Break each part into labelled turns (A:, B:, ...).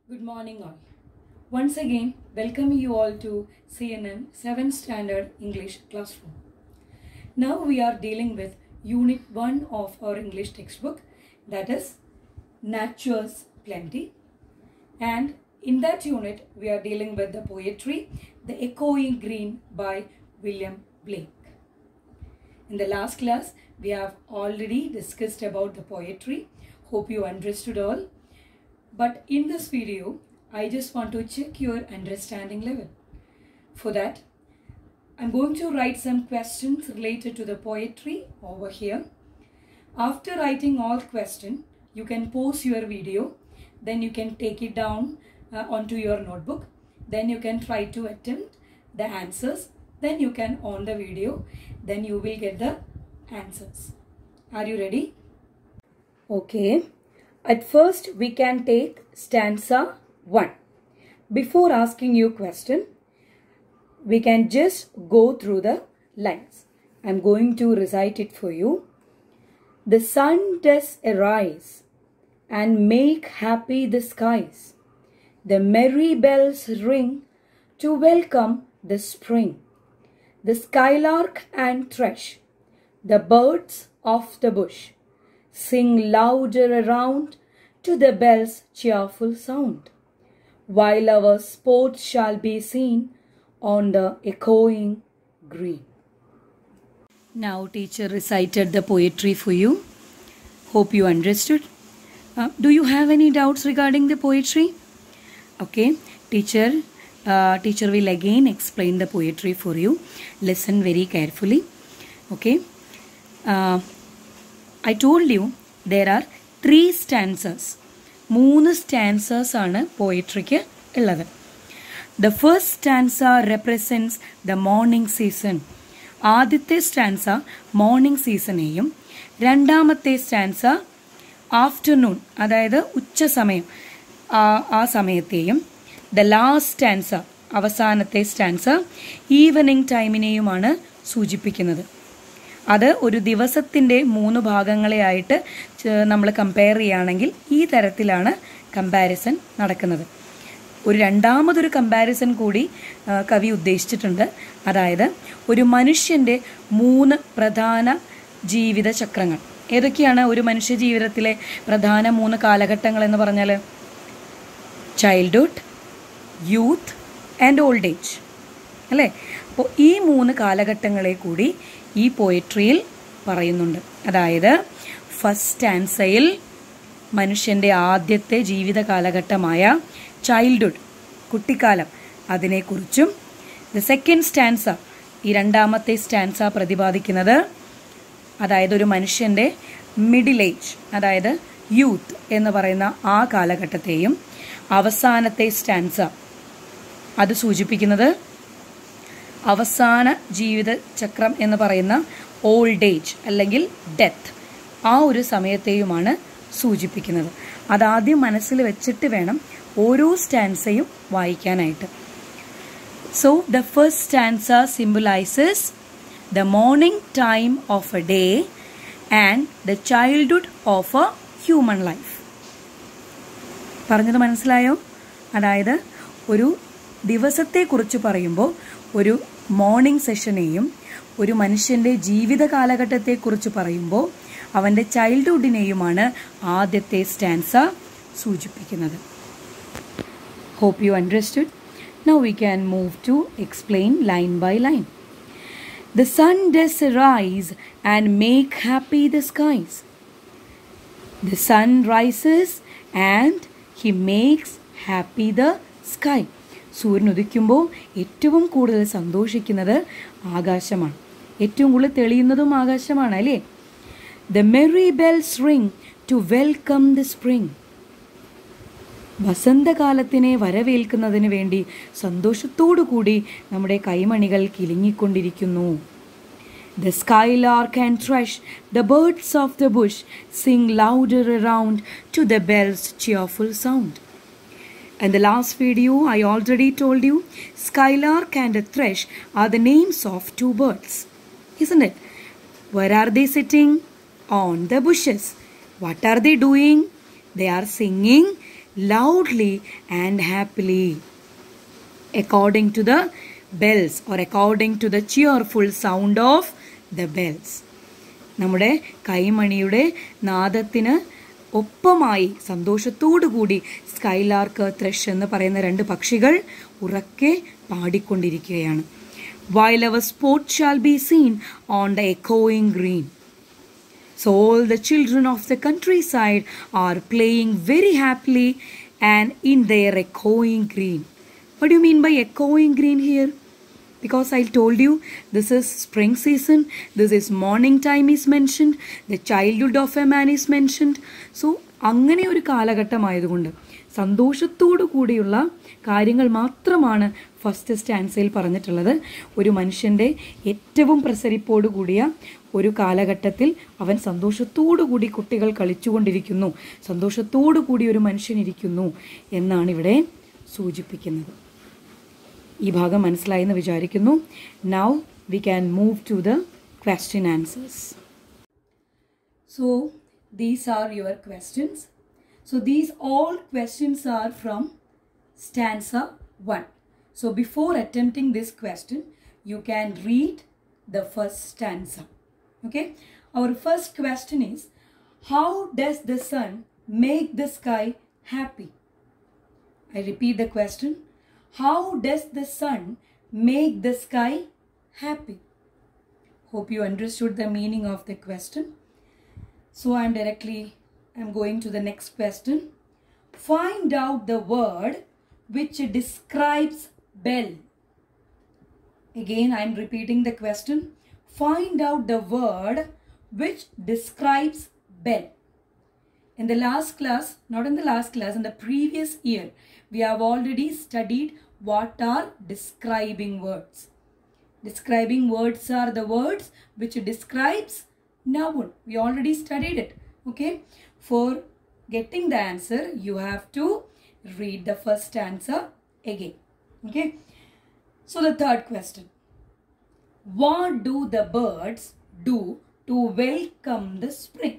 A: Good morning all. Once again, welcome you all to CNN 7th Standard English Classroom. Now we are dealing with Unit 1 of our English textbook, that is Nature's Plenty. And in that unit, we are dealing with the poetry, The Echoing Green by William Blake. In the last class, we have already discussed about the poetry. Hope you understood all. But in this video, I just want to check your understanding level. For that, I'm going to write some questions related to the poetry over here. After writing all questions, you can pause your video. Then you can take it down onto your notebook. Then you can try to attempt the answers. Then you can on the video. Then you will get the answers. Are you ready? Okay. At first, we can take stanza 1. Before asking you question, we can just go through the lines. I'm going to recite it for you. The sun does arise and make happy the skies. The merry bells ring to welcome the spring. The skylark and thrush, the birds of the bush, sing louder around to the bell's cheerful sound, while our sport shall be seen on the echoing green. Now teacher recited the poetry for you. Hope you understood. Do you have any doubts regarding the poetry? Okay, teacher will again explain the poetry for you. Listen very carefully. Okay. I told you there are 3 stanzas. 3 stanzas ആണ് പോയിട്രിക്ക് ഉള്ളത്. The first stanza represents the morning season. ആദ്യത്തെ stanza morning seasonനെയും രണ്ടാമത്തെ stanza afternoon അതായത് ഉച്ച സമയം ആ സമയത്തെയും the last stanza അവസാനത്തെ stanza evening ടൈമിനെയുമാണ് സൂചിപ്പിക്കുന്നത്. അത് ഒരു ദിവസത്തിൻ്റെ 3 ഭാഗങ്ങളെ ആയിട്ട് നമ്മൾ കമ്പയർ ചെയ്യുകയാണെങ്കിൽ ഈ തരത്തിലാണ് കമ്പാരിസൺ നടക്കുന്നത്. ഒരു രണ്ടാമതൊരു കമ്പാരിസൺ കൂടി കവി ഉദ്ദേശിച്ചിട്ടുണ്ട്. അതായത് ഒരു മനുഷ്യൻ്റെ 3 പ്രധാന ജീവിത ചക്രങ്ങൾ. ഏതൊക്കെയാണ് ഒരു മനുഷ്യ ജീവിതത്തിലെ പ്രധാന 3 കാലഘട്ടങ്ങൾ എന്ന് പറഞ്ഞാൽ? Childhood, youth and old age അല്ലേ? അപ്പോൾ ഈ 3 കാലഘട്ടങ്ങളെ കൂടി ഈ പോയട്രിയിൽ പറയുന്നുണ്ട്. അതായത് ഫസ്റ്റ് സ്റ്റാൻസയിൽ മനുഷ്യൻ്റെ ആദ്യത്തെ ജീവിത കാലഘട്ടമായ ചൈൽഡ്ഹുഡ്, കുട്ടിക്കാലം, അതിനെക്കുറിച്ചും ദ സെക്കൻഡ് സ്റ്റാൻസ, ഈ രണ്ടാമത്തെ സ്റ്റാൻസ പ്രതിപാദിക്കുന്നത് അതായത് ഒരു മനുഷ്യൻ്റെ മിഡിൽ ഏജ് അതായത് യൂത്ത് എന്ന് പറയുന്ന ആ കാലഘട്ടത്തെയും അവസാനത്തെ സ്റ്റാൻസ അത് സൂചിപ്പിക്കുന്നത് അവസാന ജീവിത ചക്രം എന്ന് പറയുന്ന ഓൾഡ് ഏജ് അല്ലെങ്കിൽ ഡെത്ത് ആ ഒരു സമയത്തെയുമാണ് സൂചിപ്പിക്കുന്നത്. അതാദ്യം മനസ്സിൽ വെച്ചിട്ട് വേണം ഓരോ സ്റ്റാൻസയും വായിക്കാനായിട്ട്. So the first stanza symbolises the morning time of A day and the childhood of A human life. പറഞ്ഞത് മനസ്സിലായോ? അതായത് ഒരു ദിവസത്തെക്കുറിച്ച് പറയുമ്പോൾ ഒരു മോർണിംഗ് സെഷനെയും ഒരു മനുഷ്യൻ്റെ ജീവിത കാലഘട്ടത്തെക്കുറിച്ച് പറയുമ്പോൾ അവൻ്റെ ചൈൽഡ്ഹുഡിനെയുമാണ് ആദ്യത്തെ സ്റ്റാൻസ സൂചിപ്പിക്കുന്നത്. Hope you understood. Now we can move to explain line by line. The sun does arise and make happy the skies. The sun rises and he makes happy the sky. സൂര്യൻ ഉദിക്കുമ്പോൾ ഏറ്റവും കൂടുതൽ സന്തോഷിക്കുന്നത് ആകാശമാണ്. ഏറ്റവും കൂടുതൽ തെളിയുന്നതും ആകാശമാണ് അല്ലേ? The merry bells ring to welcome the spring. വസന്തകാലത്തിനെ വരവേൽക്കുന്നതിന് വേണ്ടി സന്തോഷത്തോടു കൂടി നമ്മുടെ കൈമണികൾ കിലുങ്ങിക്കൊണ്ടിരിക്കുന്നു. The skylark and thrush, the birds of the bush, sing louder around to the bell's cheerful sound. In the last video, I already told you, skylark and a thrush are the names of 2 birds, isn't it? Where are they sitting? On the bushes. What are they doing? They are singing loudly and happily, according to the bells or according to the cheerful sound of the bells. നമ്മുടെ കൈമണിയുടെ നാദത്തിന് ഒപ്പമായി സന്തോഷത്തോടു കൂടി skylark, thrush എന്ന് പറയുന്ന രണ്ട് പക്ഷികൾ ഉറക്കെ പാടിക്കൊണ്ടിരിക്കുകയാണ്. While our sport shall be seen on the echoing green. So all the children of the countryside are playing very happily and in their echoing green. What do you mean by echoing green here? Because I told you this is spring season, this is morning time is mentioned, the childhood of a man is mentioned. So അങ്ങനെ ഒരു കാലഘട്ടമായതുകൊണ്ട് സന്തോഷത്തോടു കൂടിയുള്ള കാര്യങ്ങൾ മാത്രമാണ് first സ്റ്റാൻസയിൽ പറഞ്ഞിട്ടുള്ളത്. ഒരു മനുഷ്യൻ്റെ ഏറ്റവും പ്രസരിപ്പോടു കൂടിയ ഒരു കാലഘട്ടത്തിൽ അവൻ സന്തോഷത്തോടു കൂടി കുട്ടികൾ കളിച്ചുകൊണ്ടിരിക്കുന്നു, സന്തോഷത്തോടു കൂടി ഒരു മനുഷ്യനിരിക്കുന്നു എന്നാണ് ഇവിടെ സൂചിപ്പിക്കുന്നത്. ഈ ഭാഗം മനസ്സിലായെന്ന് വിചാരിക്കുന്നു. Now we can move to the question answers. So these are your questions. So these all questions are from stanza 1. So before attempting this question, you can read the first stanza. Okay? Our first question is, how does the sun make the sky happy? I repeat the question. How does the sun make the sky happy? Hope you understood the meaning of the question. So I'm going to the next question. Find out the word which describes bell. Again, I'm repeating the question. Find out the word which describes bell. In the last class, not in the last class, in the previous year, we have already studied what are describing words. Describing words are the words which describes noun. We already studied it. Okay. For getting the answer, you have to read the first stanza again. Okay. So the third question. What do the birds do to welcome the spring?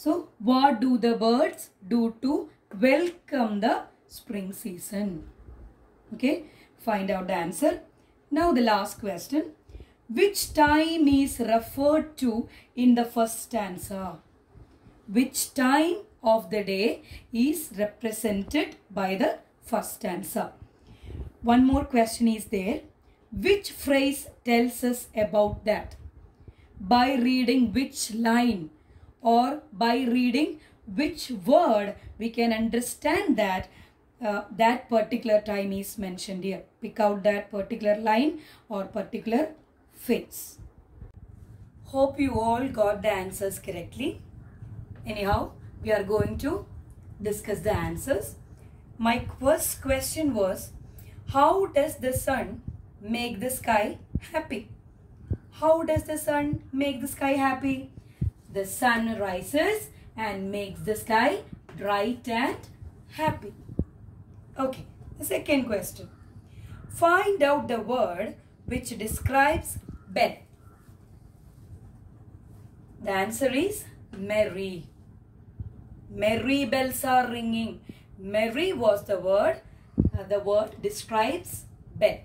A: So what do the birds do to welcome the spring season? Okay. Find out the answer. Now the last question. Which time is referred to in the first stanza? Which time of the day is represented by the first stanza? One more question is there. Which phrase tells us about that? By reading which line or by reading which word we can understand that that particular time is mentioned here. Pick out that particular line or particular phrase. Hope you all got the answers correctly. Anyhow, we are going to discuss the answers. My first question was, how does the sun make the sky happy? How does the sun make the sky happy? The sun rises and makes the sky bright and happy. Okay, the second question. Find out the word which describes bell. The answer is merry. Merry bells are ringing. Merry was the word. The word describes bell.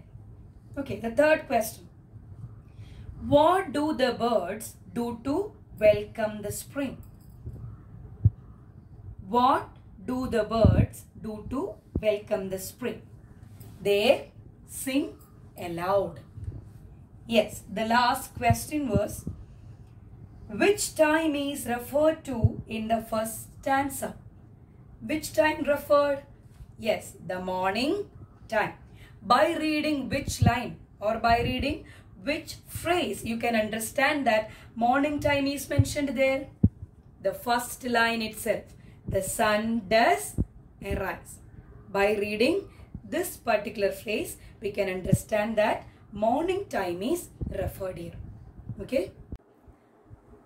A: Okay, the third question. What do the birds do to welcome the spring? What do the birds do to welcome the spring? They sing aloud. Yes, the last question was, which time is referred to in the first stanza? Which time referred? Yes, the morning time. By reading which line or by reading which phrase you can understand that morning time is mentioned there? The first line itself. The sun does arise. By reading this particular phrase, we can understand that morning time is referred here. Okay.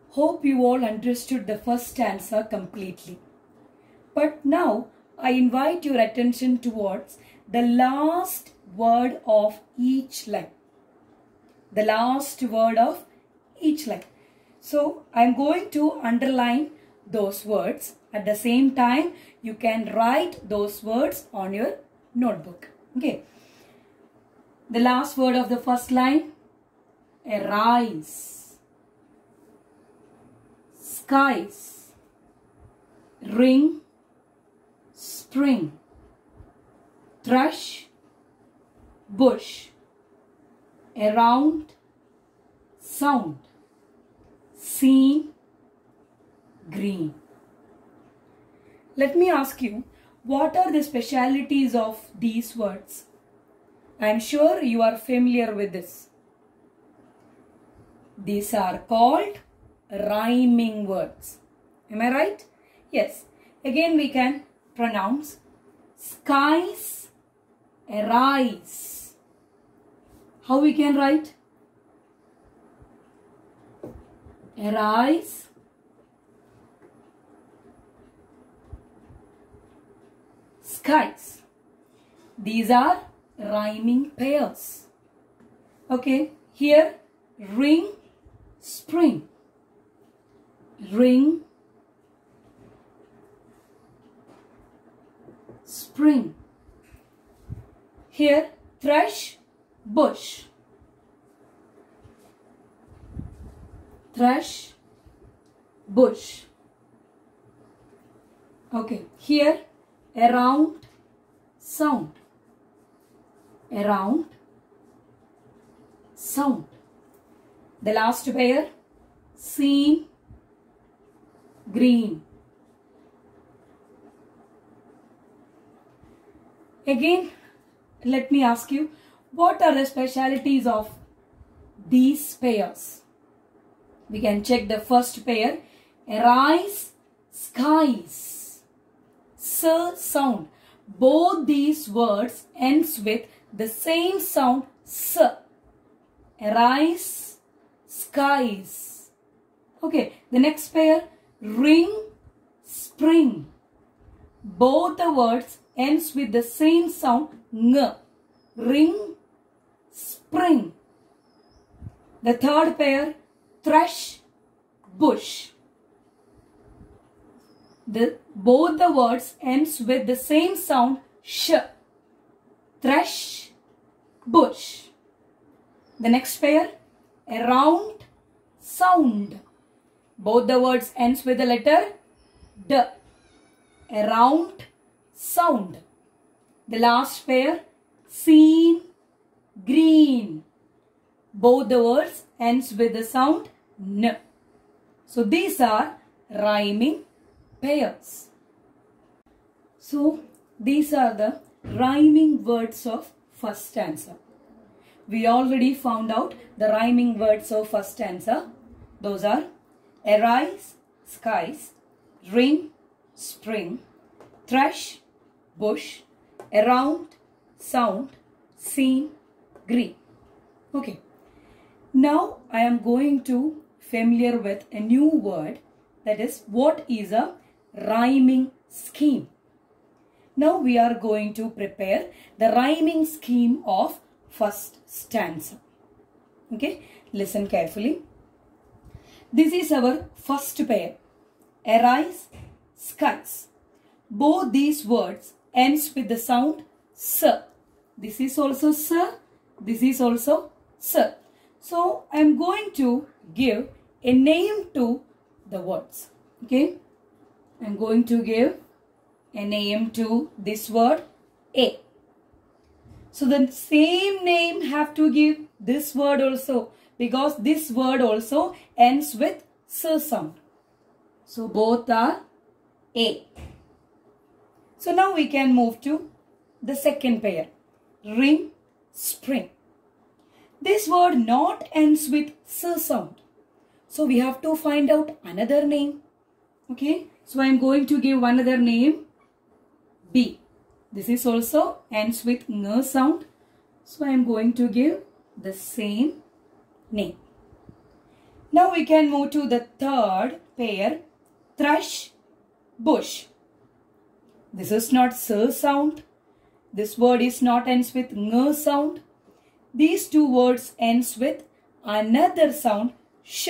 A: Hope you all understood the first stanza completely. But now I invite your attention towards the last word of each line. The last word of each line. So I am going to underline those words At the same time, you can write those words on your notebook. Okay. The last word of the first line, arise, skies, ring, spring, thrush, bush, around, sound, scene, green. Let me ask you, what are the specialities of these words? I am sure you are familiar with this. These are called rhyming words. Am I right? Yes. Again we can pronounce skies, arise. How we can write? Arise, skies. These are rhyming pairs. Okay, here ring, spring, ring, spring. Here thrush, bush, thrush, bush. Okay, here around, sound, around, sound. The last pair, scene, green. Again, let me ask you, what are the specialities of these pairs? We can check the first pair, arise, skies, s sound. Both these words ends with the same sound, s. Arise, skies. Okay, the next pair, ring, spring. Both the words ends with the same sound, ng. Ring, spring. The third pair, thrush, bush. Both the words ends with the same sound, sh. Thrush, bush. The next pair, around, sound. Both the words ends with the letter d. Around, sound. The last pair, scene, green. Both the words ends with the sound n. So these are rhyming pairs. So these are the rhyming words of first stanza. We already found out the rhyming words of first stanza. Those are arise, skies, ring, spring, thrush, bush, around, sound, scene, green. Okay. Now I am going to familiar with a new word, that is, what is a rhyming scheme. Now we are going to prepare the rhyming scheme of first stanza. Okay, listen carefully. This is our first pair, arise, skies. Both these words ends with the sound s. This is also s. This is also s. So I am going to give a name to the words. Okay, I am going to give a name to this word A. So the same name have to give this word also, because this word also ends with s sound. So both are A. So now we can move to the second pair, ring, spring. This word not ends with s sound. So we have to find out another name. Okay, so I am going to give another name, B. This is also ends with ng sound. So I am going to give the same name. Now we can move to the third pair, thrush, bush. This is not s sound. This word is not ends with ng sound. These two words ends with another sound, sh.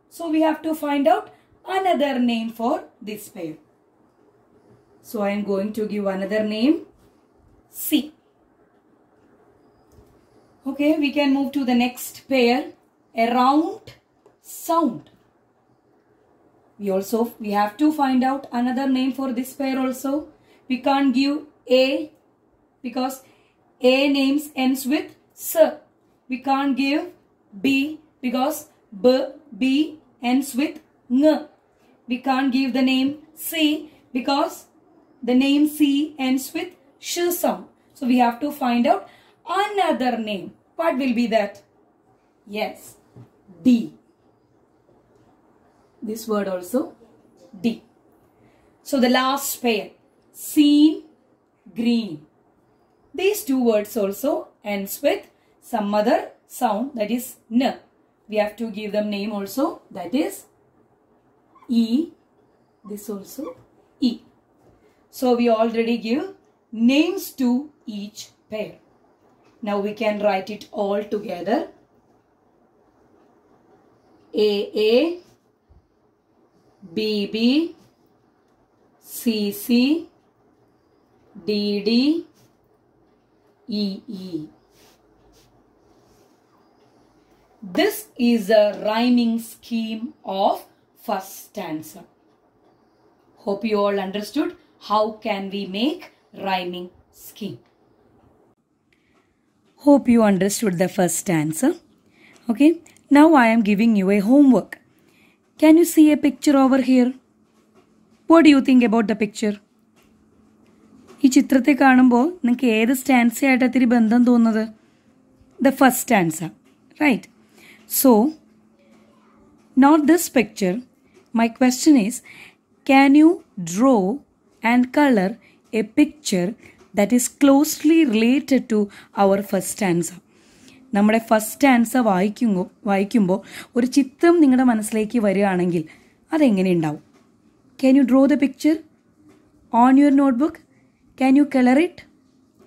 A: So we have to find out another name for this pair. So I am going to give another name, C. Okay, we can move to the next pair, around sound. We have to find out another name for this pair also. We can't give A because A names ends with S. We can't give B because B ends with Ng. We can't give the name C because the name C ends with Sh sound. So we have to find out another name. What will be that? Yes, D. This word also, D. So the last pair, seen, green. These two words also ends with some other sound, that is N. We have to give them name also, that is E. This also E. So we already give names to each pair. Now we can write it all together. AA, BB, CC, DD, EE. This is a rhyming scheme of first stanza. Hope you all understood how can we make rhyming scheme. Hope you understood the first stanza. Okay, now I am giving you a homework. Can you see a picture over here? What do you think about the picture? ഈ ചിത്രത്തെ കാണുമ്പോൾ നിങ്ങൾക്ക് ഏത് സ്റ്റാൻസയായിട്ട് ഒത്തിരി ബന്ധം തോന്നുന്നത്? The first stanza, right? So, not this picture. My question is, can you draw and color a picture that is closely related to our first stanza? നമ്മുടെ first stanza വായിക്കുമ്പോൾ ഒരു ചിത്രം നിങ്ങളുടെ മനസ്സിലേക്ക് വരികയാണെങ്കിൽ അതെങ്ങനെ ഉണ്ടാവും? Can you draw the picture on your notebook? Can you color it?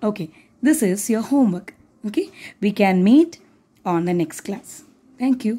A: Okay, this is your homework. Okay, we can meet on the next class. Thank you.